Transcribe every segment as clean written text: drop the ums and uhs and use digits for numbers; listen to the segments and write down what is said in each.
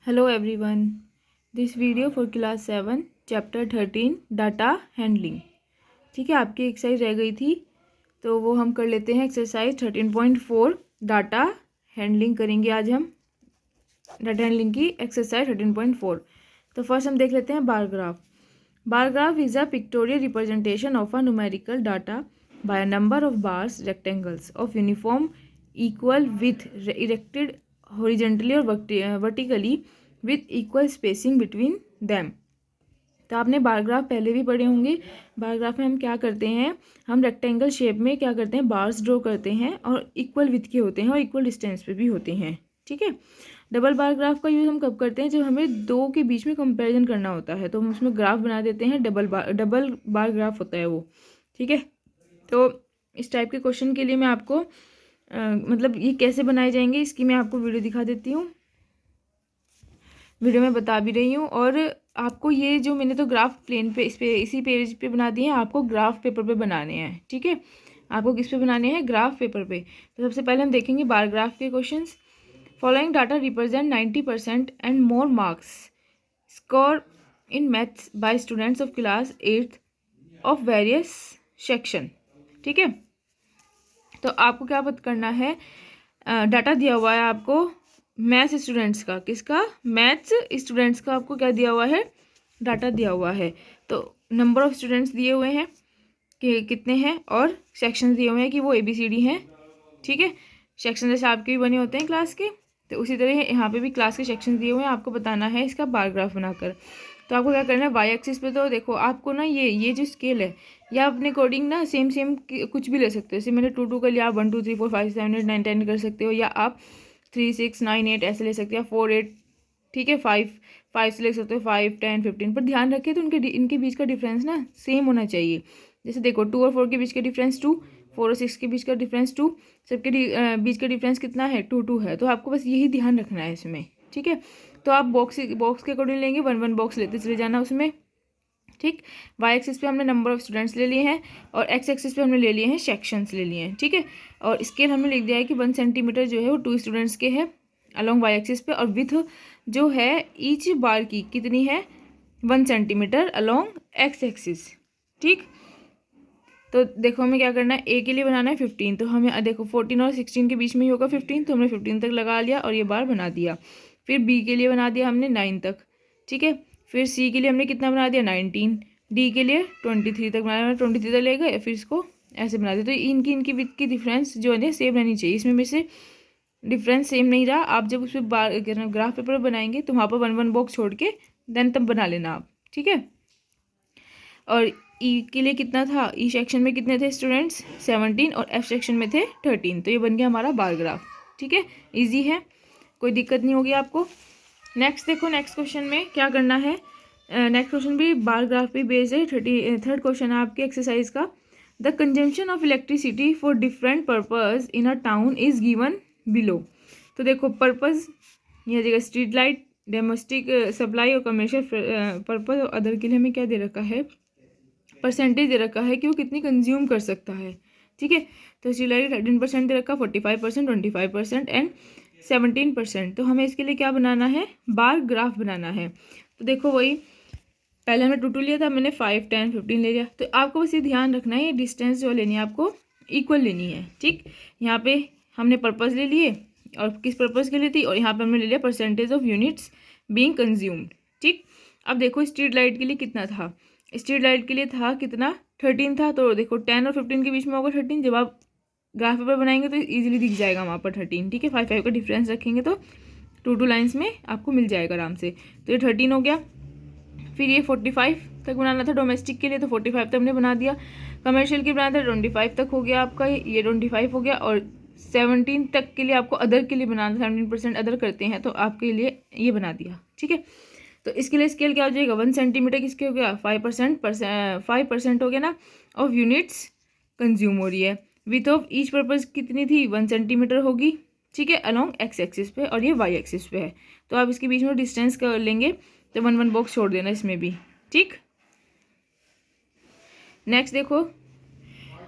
Hello everyone. This video for class 7 chapter 13 data handling. ठीक है, आपकी एक्सरसाइज रह गई थी तो वो हम कर लेते हैं। एक्सरसाइज 13.4 डाटा हैंडलिंग करेंगे आज हम। डाटा हैंडलिंग की एक्सरसाइज 13.4। तो फर्स्ट हम देख लेते हैं bar graph. Bar graph is a pictorial representation of a numerical data by a number of bars rectangles of uniform equal width erected horizontally और vertically with equal spacing between them. तो आपने bar graph पहले भी पढ़े होंगे। Bar graph में हम क्या करते हैं, हम रेक्टेंगल शेप में क्या करते हैं, बार्स ड्रॉ करते हैं और इक्वल विथ के होते हैं और इक्वल डिस्टेंस पे भी होते हैं। ठीक है। डबल बार ग्राफ का यूज़ हम कब करते हैं, जब हमें दो के बीच में कंपैरिजन करना होता है तो हम उसमें ग्राफ बना देते हैं। डबल बार ग्राफ होता है वो। ठीक है। तो इस टाइप के क्वेश्चन के लिए मैं आपको मतलब ये कैसे बनाए जाएंगे इसकी मैं आपको वीडियो दिखा देती हूँ। वीडियो में बता भी रही हूँ। और आपको ये जो मैंने तो ग्राफ प्लेन पे इसी पेज पे बना दिए हैं, आपको ग्राफ पेपर पे बनाने हैं। ठीक है, आपको किस पे बनाने हैं, ग्राफ पेपर पे। तो सबसे पहले हम देखेंगे बार ग्राफ के questions. Following data represent 90% and more marks score in maths by students of class 8th of various section. ठीक है, तो आपको क्या करना है, डाटा दिया हुआ है आपको मैथ्स स्टूडेंट्स का। किसका, मैथ्स स्टूडेंट्स का आपको क्या दिया हुआ है, डाटा दिया हुआ है। तो नंबर ऑफ स्टूडेंट्स दिए हुए हैं कि कितने हैं और सेक्शन दिए हुए हैं कि वो ABCD हैं। ठीक है, सेक्शन जैसे आपके भी बने होते हैं क्लास के, तो उसी तरह यहाँ पे भी क्लास के सेक्शन दिए हुए हैं। आपको बताना है इसका बार ग्राफ बनाकर। तो आपको क्या करना है, वाई एक्सिस पे तो देखो आपको ना ये जो स्केल है या अपने अकॉर्डिंग ना सेम कुछ भी ले सकते हो। जैसे मैंने 2 कर लिया, आप 1 2 3 4 5 7 8 9 10 कर सकते हो, या आप 3 6 9 8 ऐसे ले सकते हो, 4 8। ठीक है, 5 से ले सकते हो, 5 10 15। पर ध्यान रखिए तो इनके बीच का डिफरेंस ना सेम होना चाहिए। जैसे देखो 2 और 4 के बीच का डिफरेंस 2, 4 और 6 के बीच का डिफरेंस 2, सबके बीच का डिफरेंस कितना है, 2 है। तो आपको बस यही ध्यान रखना है इसमें। ठीक है, तो आप बॉक्स के अकॉर्डिंग लेंगे, 1 बॉक्स लेते चले जाना उसमें। ठीक, वाई एक्सिस पे हमने नंबर ऑफ स्टूडेंट्स ले लिए हैं और एक्स एक्सिस पे हमने ले लिए हैं सेक्शंस ले लिए हैं। ठीक है, और स्केल हमने लिख दिया है कि 1 सेंटीमीटर जो है वो 2 स्टूडेंट्स के है अलॉन्ग वाई एक्सिस पे, और विथ जो है ईच बार की कितनी है, 1 सेंटीमीटर अलॉन्ग एक्स एक्सिस। ठीक, तो देखो हमें क्या करना है, ए के लिए बनाना है 15। तो हमें देखो 14 और 16 के बीच में ही होगा 15, तो हमने 15 तक लगा लिया और ये बार बना दिया। फिर बी के लिए बना दिया हमने 9 तक। ठीक है, फिर सी के लिए हमने कितना बना दिया, 19। डी के लिए 23 तक बनाया, 23 तक ले गए, फिर इसको ऐसे बना दिया। तो इनकी विथ की डिफरेंस जो है सेम रहनी चाहिए। इसमें में से डिफरेंस सेम नहीं रहा, आप जब उस पर ग्राफ पेपर बनाएंगे तो वहाँ पर 1 बॉक्स छोड़ के देन तब बना लेना आप। ठीक है, और ई के लिए कितना था, ई सेक्शन में कितने थे स्टूडेंट्स, 17, और एफ सेक्शन में थे 13। तो ये बन गया हमारा बार ग्राफ। ठीक है, इजी है, कोई दिक्कत नहीं होगी आपको। नेक्स्ट देखो, नेक्स्ट क्वेश्चन में क्या करना है। नेक्स्ट क्वेश्चन भी बार ग्राफ पे बेस्ड है। 33rd क्वेश्चन है आपके एक्सरसाइज का। The consumption of electricity for different purpose in a town is given below. तो देखो पर्पज यह जगह स्ट्रीट लाइट, डोमेस्टिक सप्लाई और कमर्शियल पर्पज और अदर के लिए हमें क्या दे रखा है, परसेंटेज दे रखा है कि वो कितनी कंज्यूम कर सकता है। ठीक है, तो स्ट्रीट लाइट 13% दे रखा, 45%, 25% एंड 17%। तो हमें इसके लिए क्या बनाना है, बार ग्राफ बनाना है। तो देखो वही पहले हमने 2 लिया था, मैंने 5 10 15 ले लिया। तो आपको बस ये ध्यान रखना है, ये डिस्टेंस जो लेनी है आपको इक्वल लेनी है। ठीक, यहाँ पे हमने पर्पज़ ले लिए और किस पर्पज़ के लिए थी, और यहाँ पे हमने ले लिया percentage of units being consumed. ठीक, अब देखो स्ट्रीट लाइट के लिए कितना था, स्ट्रीट लाइट के लिए था कितना, 13 था। तो देखो 10 और 15 के बीच में होगा 13। जब आप ग्राफ पेपर बनाएंगे तो इजीली दिख जाएगा वहाँ पर 13। ठीक है, 5 का डिफरेंस रखेंगे तो 2 लाइन्स में आपको मिल जाएगा आराम से। तो ये 13 हो गया। फिर ये 45 तक बनाना था डोमेस्टिक के लिए, तो 45 तक हमने बना दिया। कमर्शियल के बनाना था 25 तक हो गया आपका, ये 25 हो गया। और 17 तक के लिए आपको अदर के लिए बनाना था, 17% अदर करते हैं तो आपके लिए ये बना दिया। ठीक है, तो इसके लिए स्केल क्या हो जाएगा, 1 सेंटीमीटर किसके हो गया, 5% हो गया ना, ऑफ यूनिट्स कंज्यूम हो रही है। विथ ऑफ ईच पर्पज कितनी थी, 1 सेंटीमीटर होगी। ठीक है, अलॉन्ग एक्स एक्सिस पे, और ये वाई एक्सिस पे है। तो आप इसके बीच में डिस्टेंस कर लेंगे, तो 1 बॉक्स छोड़ देना इसमें भी। ठीक, नेक्स्ट देखो,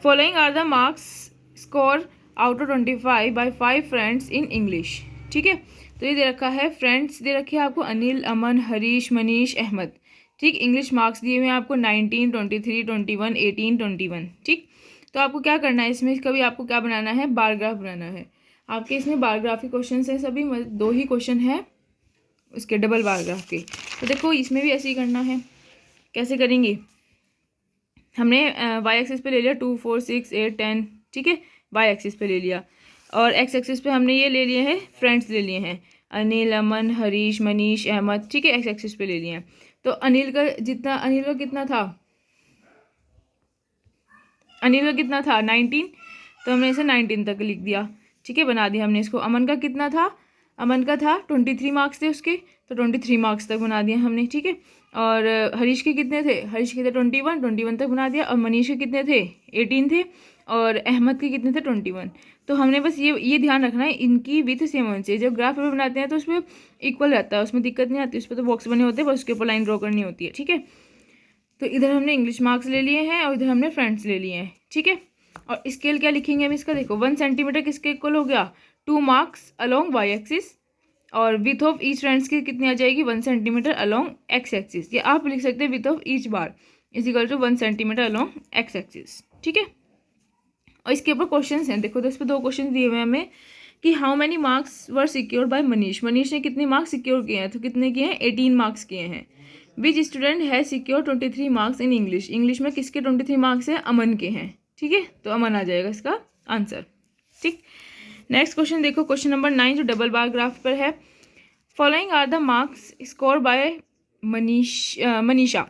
following are the marks score out of 25 by 5 friends in English. ठीक है, तो ये दे रखा है फ्रेंड्स, दे रखी है आपको अनिल, अमन, हरीश, मनीष, अहमद। ठीक, इंग्लिश मार्क्स दिए हुए हैं आपको 19, 23, 21, 18, 21। ठीक, तो आपको क्या करना है इसमें, कभी आपको क्या बनाना है, बार ग्राफ बनाना है। आपके इसमें बार ग्राफ के क्वेश्चन है सभी, 2 ही क्वेश्चन है उसके डबल बार ग्राफ के। तो देखो इसमें भी ऐसे ही करना है। कैसे करेंगे, हमने वाई एक्सिस पे ले लिया 2, 4, 6, 8, 10। ठीक है, वाई एक्सिस पे ले लिया, और एक्स एक्सिस पे हमने ये ले लिए हैं, फ्रेंड्स ले लिए हैं, अनिल, अमन, हरीश, मनीष, अहमद। ठीक है, एक्स एक्सिस पे ले लिए हैं। तो अनिल का कितना था, अनिल का कितना था 19, तो हमने इसे 19 तक लिख दिया। ठीक है, बना दिया हमने इसको। अमन का कितना था, अमन का था 23 मार्क्स थे उसके, तो 23 मार्क्स तक बना दिया हमने। ठीक है, और हरीश के कितने थे, हरीश के थे 21 तक बना दिया। और मनीष के कितने थे 18 थे, और अहमद के कितने थे 21। तो हमने बस ये ध्यान रखना है, इनकी विथ सेम होनी चाहिए। जब ग्राफ पेपर बनाते हैं तो उसमें इक्वल रहता है, उसमें दिक्कत नहीं आती, उस पर तो बॉक्स बने होते हैं, बस उसके ऊपर लाइन ड्रॉ करनी होती है। ठीक है, तो इधर हमने इंग्लिश मार्क्स ले लिए हैं और इधर हमने फ्रेंड्स ले लिए हैं। ठीक है, और स्केल क्या लिखेंगे हम इसका, देखो 1 सेंटीमीटर किसके इक्वल हो गया, 2 मार्क्स अलोंग वाई एक्सिस, और विथ ऑफ ईच फ्रेंड्स की कितनी आ जाएगी, 1 सेंटीमीटर अलोंग एक्स एक्सिस। ये आप लिख सकते हैं width of each bar is equal to 1 centimetre along x axis. ठीक है, और इसके ऊपर क्वेश्चन हैं, देखो तो इस पर 2 क्वेश्चन दिए हुए हैं हमें कि how many marks were secured by Manish. Manish ने कितने मार्क्स सिक्योर किए हैं, तो कितने किए हैं, 18 मार्क्स किए हैं। विच स्टूडेंट है secure 23 marks in English. English में किसके 23 मार्क्स हैं, अमन के हैं। ठीक है, तो अमन आ जाएगा इसका आंसर। ठीक, नेक्स्ट क्वेश्चन देखो, क्वेश्चन नंबर 9 जो डबल बार ग्राफ पर है। Following are the marks score by Manisha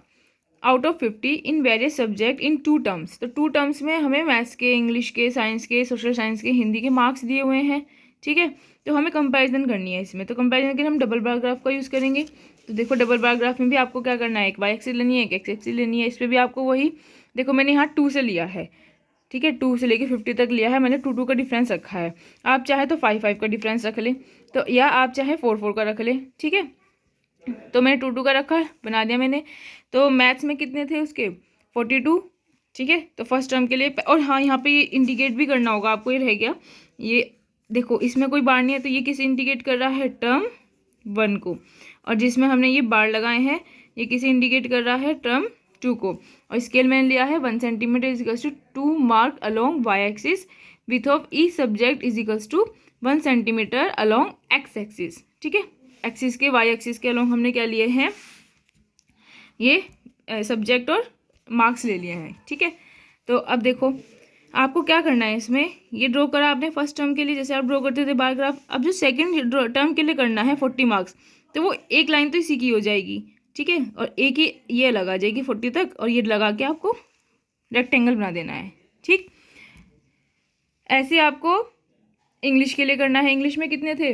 out of 50 in various subject in 2 terms. तो 2 टर्म्स में हमें मैथ्स के, इंग्लिश के, साइंस के, सोशल साइंस के, हिंदी के मार्क्स दिए हुए हैं। ठीक है, तो हमें कंपैरिजन करनी है इसमें। तो कंपैरिजन के लिए हम डबल बार ग्राफ का यूज़ करेंगे। तो देखो डबल बार ग्राफ में भी आपको क्या करना है, एक वाई एक्सिस लेनी है, एक एक्स एक्सिस लेनी है। इस पर भी आपको वही, देखो मैंने यहाँ 2 से लिया है। ठीक है, 2 से लेके 50 तक लिया है मैंने, 2 का डिफरेंस रखा है। आप चाहे तो 5 का डिफरेंस रख लें, तो या आप चाहे 4 का रख लें। ठीक है, तो मैंने 2 का रखा है, बना दिया मैंने। तो मैथ्स में कितने थे उसके 42। ठीक है, तो फर्स्ट टर्म के लिए, और हाँ यहाँ पे ये इंडिकेट भी करना होगा आपको, ये रह गया। ये देखो इसमें कोई बार नहीं है, तो ये किसे इंडिकेट कर रहा है, टर्म 1 को, और जिसमें हमने ये बार लगाए हैं ये किसे इंडिकेट कर रहा है, टर्म 2 को। और स्केल मैंने लिया है 1 centimetre is equals to 2 mark along y axis width of each subject is equals to 1 centimetre along x axis. ठीक है, एक्सिस के, वाई एक्सिस के अलोंग हमने क्या लिए हैं, ये सब्जेक्ट और मार्क्स ले लिए हैं। ठीक है, तो अब देखो आपको क्या करना है इसमें, ये ड्रॉ करा आपने फर्स्ट टर्म के लिए, जैसे आप ड्रॉ करते थे बार ग्राफ। अब जो सेकंड टर्म के लिए करना है 40 मार्क्स, तो वो एक लाइन तो इसी की हो जाएगी। ठीक है, और एक ही ये लगा जाएगी 40 तक, और ये लगा के आपको रेक्टेंगल बना देना है। ठीक, ऐसे आपको इंग्लिश के लिए करना है। इंग्लिश में कितने थे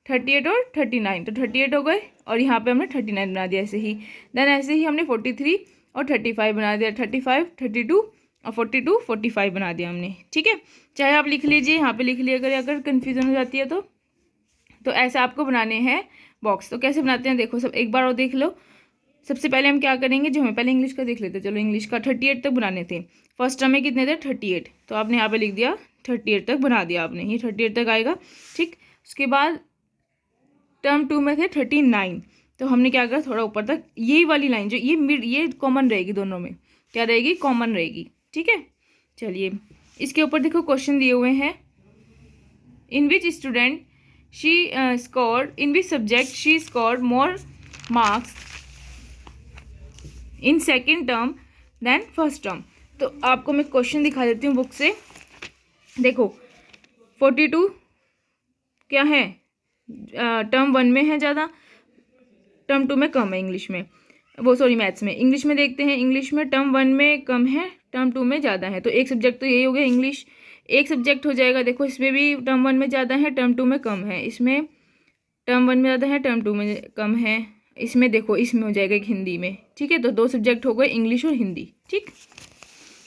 38 और 39, तो 38 हो गए, और यहाँ पे हमने 39 बना दिया ऐसे ही। देन ऐसे ही हमने 43 और 35 बना दिया, 35, 32 और 42, 45 बना दिया हमने। ठीक है, चाहे आप लिख लीजिए, यहाँ पे लिख लिया अगर कन्फ्यूजन हो जाती है तो ऐसे आपको बनाने हैं बॉक्स। तो कैसे बनाते हैं देखो, सब एक बार और देख लो। सबसे पहले हम क्या करेंगे, जो हमें पहले इंग्लिश का देख लेते, चलो इंग्लिश का 38 तक बनाने थे। फर्स्ट टर्म में कितने थे 38, तो आपने यहाँ पे लिख दिया 38 तक बना दिया आपने, ये 38 तक आएगा। ठीक, उसके बाद टर्म 2 में थे 39, तो हमने क्या करा, थोड़ा ऊपर तक यही वाली लाइन जो ये कॉमन रहेगी, दोनों में क्या रहेगी, कॉमन रहेगी। ठीक है, चलिए इसके ऊपर देखो क्वेश्चन दिए हुए हैं। In which student she scored, in which subject she scored more marks in second term than first term. तो आपको मैं क्वेश्चन दिखा देती हूँ बुक से। देखो 42 क्या है, टर्म 1 में है ज़्यादा, टर्म 2 में कम है इंग्लिश में, वो सॉरी मैथ्स में। इंग्लिश में देखते हैं, इंग्लिश में टर्म 1 में कम है, टर्म 2 में ज़्यादा है। तो एक सब्जेक्ट तो यही हो गया इंग्लिश, एक सब्जेक्ट हो जाएगा। देखो इसमें भी टर्म 1 में ज़्यादा है, टर्म 2 में कम है। इसमें टर्म 1 में ज़्यादा है, टर्म 2 में कम है। इसमें देखो इसमें हो जाएगा एक हिंदी में। ठीक है, तो 2 सब्जेक्ट हो गए, इंग्लिश और हिंदी। ठीक,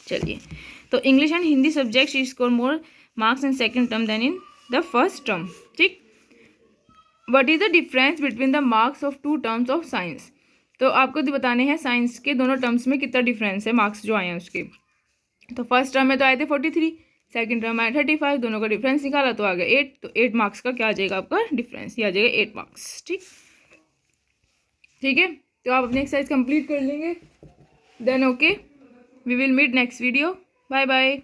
चलिए तो English and Hindi subject she score more marks in second term than in the first term. ठीक, what is the difference between the marks of 2 terms of science. तो आपको बताने हैं साइंस के दोनों टर्म्स में कितना डिफरेंस है, मार्क्स जो आए हैं उसके। तो फर्स्ट टर्म में तो आए थे 43, सेकंड टर्म आया 35, दोनों का डिफरेंस निकाला तो आ गया 8, तो 8 मार्क्स का क्या आ जाएगा आपका डिफरेंस, ये आ जाएगा 8 मार्क्स। ठीक ठीक है, तो आप अपनी एक्सरसाइज कंप्लीट कर लेंगे। Then okay, we will meet next video. Bye bye.